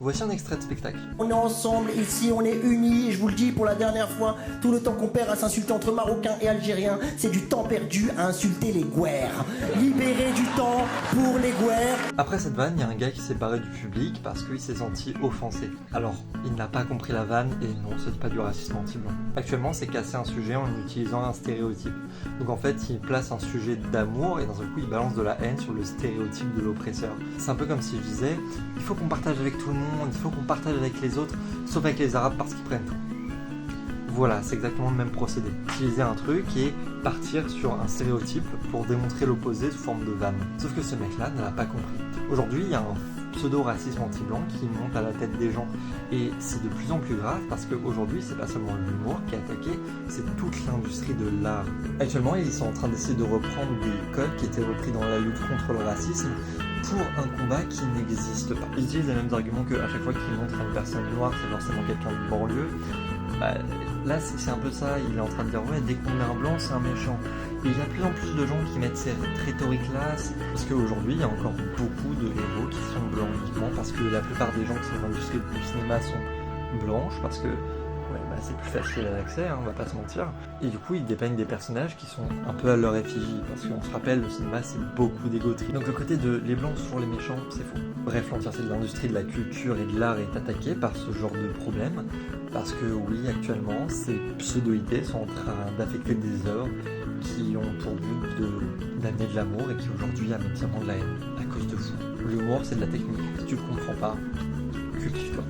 Voici un extrait de spectacle. On est ensemble ici, on est unis, et je vous le dis pour la dernière fois, tout le temps qu'on perd à s'insulter entre Marocains et Algériens, c'est du temps perdu à insulter les Gouères. Libérez du temps pour les Gouères. Après cette vanne, il y a un gars qui s'est barré du public parce qu'il s'est senti offensé. Alors, il n'a pas compris la vanne et non, c'est pas du racisme anti-blanc. Actuellement, c'est casser un sujet en utilisant un stéréotype. Donc en fait, il place un sujet d'amour et d'un seul coup, il balance de la haine sur le stéréotype de l'oppresseur. C'est un peu comme si je disais, il faut qu'on partage avec tout le monde, il faut qu'on partage avec les autres, sauf avec les Arabes parce qu'ils prennent tout. Voilà, c'est exactement le même procédé. Utiliser un truc et partir sur un stéréotype pour démontrer l'opposé sous forme de vanne. Sauf que ce mec-là ne l'a pas compris. Aujourd'hui, il y a un pseudo-racisme anti-blanc qui monte à la tête des gens. Et c'est de plus en plus grave parce qu'aujourd'hui, c'est pas seulement l'humour qui est attaqué, c'est toute l'industrie de l'art. Actuellement, ils sont en train d'essayer de reprendre des codes qui étaient repris dans la lutte contre le racisme pour un combat qui n'existe pas. Ils utilisent les mêmes arguments qu'à chaque fois qu'ils montrent une personne noire, c'est forcément quelqu'un de banlieue. Là, c'est un peu ça, il est en train de dire ouais, dès qu'on met un blanc, c'est un méchant. Et il y a de plus en plus de gens qui mettent cette rhétorique-là, parce qu'aujourd'hui, il y a encore beaucoup de héros qui sont blancs uniquement, parce que la plupart des gens qui sont dans l'industrie du cinéma sont blanches, parce que c'est plus facile à l'accès, on va pas se mentir. Et du coup, ils dépeignent des personnages qui sont un peu à leur effigie, parce qu'on se rappelle, le cinéma, c'est beaucoup d'égoterie. Donc le côté de les blancs sont les méchants, c'est faux. Bref, l'entièreté de l'industrie de la culture et de l'art est attaquée par ce genre de problème, parce que oui, actuellement, ces pseudo-idées sont en train d'affecter des œuvres qui ont pour but d'amener de l'amour et qui aujourd'hui amènent seulement de la haine à cause de vous. L'humour, c'est de la technique. Si tu le comprends pas, cultive-toi.